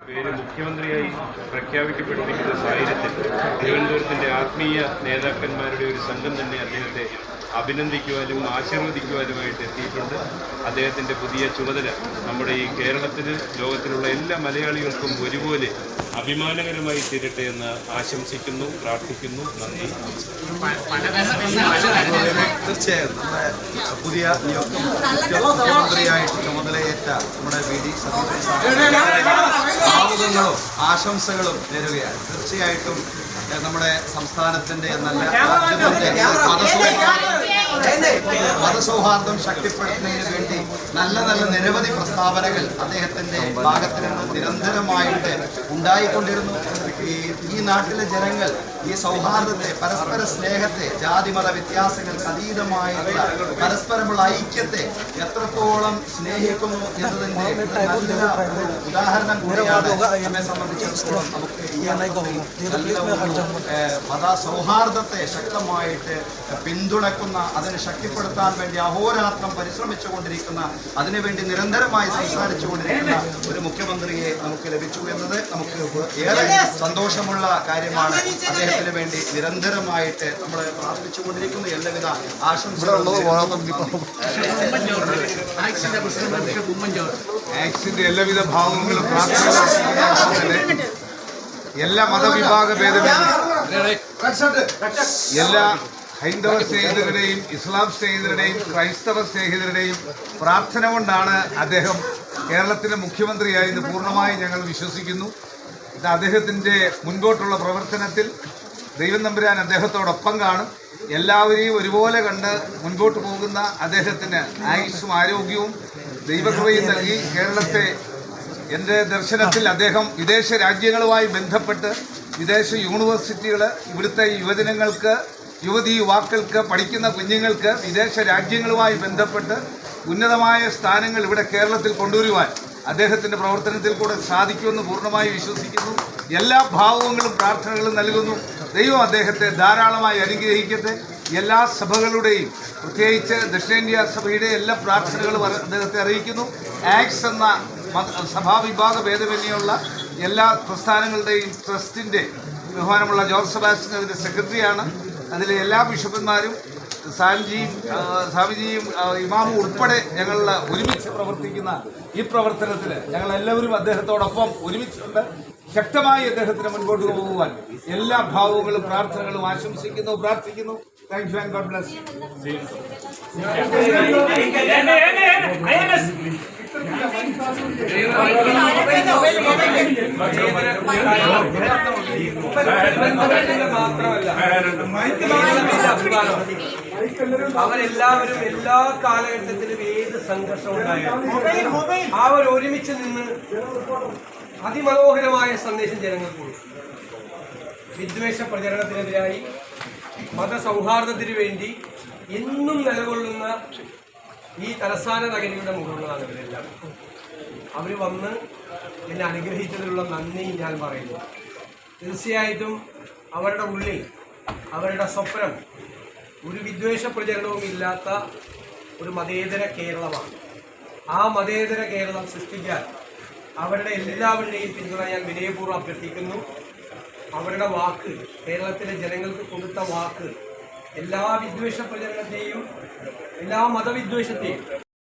പേര് മുഖ്യമന്ത്രിയായി പ്രഖ്യാപിക്കപ്പെട്ടിരിക്കുന്ന സാഹചര്യത്തിൽ തിരുവനന്തപുരത്തിൻ്റെ ആത്മീയ നേതാക്കന്മാരുടെ ഒരു സംഘം തന്നെ അദ്ദേഹത്തെ അഭിനന്ദിക്കുവാനും ആശീർവദിക്കുവാനുമായിട്ട് എത്തിയിട്ടുണ്ട്. അദ്ദേഹത്തിൻ്റെ പുതിയ ചുമതല നമ്മുടെ ഈ കേരളത്തിന് ലോകത്തിലുള്ള എല്ലാ മലയാളികൾക്കും ഒരുപോലെ അഭിമാനകരമായി തീരട്ടെ എന്ന് ആശംസിക്കുന്നു, പ്രാർത്ഥിക്കുന്നു. നന്ദി. തീർച്ചയായും നമ്മുടെ പുതിയ മുഖ്യമന്ത്രിയായിട്ട് ചുമതലയേറ്റ നമ്മുടെ വി ഡി സതീശൻ ഭാവുകങ്ങളും ആശംസകളും നേരുകയാണ്. തീർച്ചയായിട്ടും നമ്മുടെ സംസ്ഥാനത്തിൻ്റെ നല്ല രാജ്യത്തിൻ്റെ മതസൗഹാർദ്ദം ശക്തിപ്പെടുത്തുന്നതിന് വേണ്ടി നല്ല നിരവധി പ്രസ്താവനകൾ അദ്ദേഹത്തിൻ്റെ ഭാഗത്ത് നിന്ന് നിരന്തരമായിട്ട് ഉണ്ടായിക്കൊണ്ടിരുന്നു. ഈ നാട്ടിലെ ജനങ്ങൾ ഈ സൗഹാർദ്ദത്തെ, പരസ്പര സ്നേഹത്തെ, ജാതിമത വ്യത്യാസങ്ങൾക്ക് അതീതമായിട്ടുള്ള പരസ്പരമുള്ള ഐക്യത്തെ എത്രത്തോളം സ്നേഹിക്കുന്നു എന്നതിൻ്റെ നല്ല ഉദാഹരണം കൂടിയാണ് നമ്മെ സംബന്ധിച്ചിടത്തോളം. നമുക്ക് മത സൗഹാർദ്ദത്തെ ശക്തമായിട്ട് പിന്തുണക്കുന്ന, അതിനെ ശക്തിപ്പെടുത്താൻ വേണ്ടി അഹോരാത്രം പരിശ്രമിച്ചുകൊണ്ടിരിക്കുന്ന, അതിനുവേണ്ടി നിരന്തരമായി സംസാരിച്ചുകൊണ്ടിരിക്കുന്ന ഒരു മുഖ്യമന്ത്രിയെ നമുക്ക് ലഭിച്ചു എന്നത് നമുക്ക് ഏറെ സന്തോഷമുള്ള കാര്യമാണ്. അദ്ദേഹത്തിന് വേണ്ടി നിരന്തരമായിട്ട് നമ്മൾ പ്രാർത്ഥിച്ചുകൊണ്ടിരിക്കുന്ന എല്ലാവിധ ആശംസകളും ആക്സിന്റെ എല്ലാവിധ ഭാവങ്ങളും പ്രാർത്ഥനകളും എല്ലാ മതവിഭാഗ ഭേദമന്യേ എല്ലാ ഹൈന്ദവ സ്നേഹിതരുടെയും ഇസ്ലാം സ്നേഹിതരുടെയും ക്രൈസ്തവ സ്നേഹിതരുടെയും പ്രാർത്ഥന കൊണ്ടാണ് അദ്ദേഹം കേരളത്തിൻ്റെ മുഖ്യമന്ത്രിയായി എന്ന് പൂർണ്ണമായി ഞങ്ങൾ വിശ്വസിക്കുന്നു. അദ്ദേഹത്തിൻ്റെ മുൻപോട്ടുള്ള പ്രവർത്തനത്തിൽ ദൈവം തമ്പുരാൻ അദ്ദേഹത്തോടൊപ്പം കാണും. എല്ലാവരെയും ഒരുപോലെ കണ്ട് മുൻപോട്ട് പോകുന്ന അദ്ദേഹത്തിന് ആയുസ്സും ആരോഗ്യവും ദൈവകൃപയും നൽകി കേരളത്തെ, എൻ്റെ ദർശനത്തിൽ അദ്ദേഹം വിദേശ രാജ്യങ്ങളുമായി ബന്ധപ്പെട്ട് വിദേശ യൂണിവേഴ്സിറ്റികൾ, ഇവിടുത്തെ യുവജനങ്ങൾക്ക്, യുവാക്കൾക്ക്, പഠിക്കുന്ന കുഞ്ഞുങ്ങൾക്ക് വിദേശ രാജ്യങ്ങളുമായി ബന്ധപ്പെട്ട് ഉന്നതമായ സ്ഥാനങ്ങൾ ഇവിടെ കേരളത്തിൽ കൊണ്ടുവരുവാൻ അദ്ദേഹത്തിൻ്റെ പ്രവർത്തനത്തിൽ കൂടെ സാധിക്കുമെന്ന് പൂർണ്ണമായി വിശ്വസിക്കുന്നു. എല്ലാ ഭാവങ്ങളും പ്രാർത്ഥനകളും നൽകുന്നു. ദൈവം അദ്ദേഹത്തെ ധാരാളമായി അനുഗ്രഹിക്കട്ടെ. എല്ലാ സഭകളുടെയും, പ്രത്യേകിച്ച് ദക്ഷിണേന്ത്യ സഭയുടെ എല്ലാ പ്രാർത്ഥനകളും അദ്ദേഹത്തെ അറിയിക്കുന്നു. ആക്സ് എന്ന സഭാവിഭാഗ ഭേദമന്യുള്ള എല്ലാ പ്രസ്ഥാനങ്ങളുടെയും ട്രസ്റ്റിൻ്റെ ബഹുമാനമുള്ള ജോർജ് സെബാസ്റ്റ്യൻ അതിൻ്റെ സെക്രട്ടറിയാണ്. അതിലെ എല്ലാ ബിഷപ്പന്മാരും, സ്വാമിജിയും ഇമാമും ഉൾപ്പെടെ ഞങ്ങൾ ഒരുമിച്ച് പ്രവർത്തിക്കുന്ന ഈ പ്രവർത്തനത്തിൽ ഞങ്ങളെല്ലാവരും അദ്ദേഹത്തോടൊപ്പം ഒരുമിച്ചുണ്ട്. ശക്തമായി അദ്ദേഹത്തിന് മുൻപോട്ട് പോകുവാൻ എല്ലാ ഭാവങ്ങളും പ്രാർത്ഥനകളും ആശംസിക്കുന്നു, പ്രാർത്ഥിക്കുന്നു. Thank you and God bless. അവരെല്ലാവരും എല്ലാ കാലഘട്ടത്തിലും ഏത് സംഘർഷം ഉണ്ടായാലും അവർ ഒരുമിച്ച് നിന്ന് അതിമനോഹരമായ സന്ദേശം ജനങ്ങൾക്ക് കൊടുക്കും. വിദ്വേഷ പ്രചരണത്തിനെതിരായി, മതസൗഹാർദ്ദത്തിന് വേണ്ടി എന്നും നിലകൊള്ളുന്ന ഈ തലസ്ഥാന നഗരിയുടെ മുകളിലാണ് ഇവരെല്ലാം. അവർ വന്ന് എന്നെ അനുഗ്രഹിച്ചതിലുള്ള നന്ദി ഞാൻ പറയുന്നു. തീർച്ചയായിട്ടും അവരുടെ ഉള്ളിൽ, അവരുടെ സ്വപ്നം ഒരു വിദ്വേഷ പ്രചരണവും ഇല്ലാത്ത ഒരു മതേതര കേരളമാണ്. ആ മതേതര കേരളം സൃഷ്ടിക്കാൻ അവരുടെ എല്ലാവരുടെയും പിന്തുണ ഞാൻ വിനയപൂർവ്വം അഭ്യർത്ഥിക്കുന്നു. അവരുടെ വാക്ക്, കേരളത്തിലെ ജനങ്ങൾക്ക് കൊടുത്ത വാക്ക്, എല്ലാ വിദ്വേഷ പ്രചരണത്തെയും, എല്ലാ മതവിദ്വേഷത്തെയും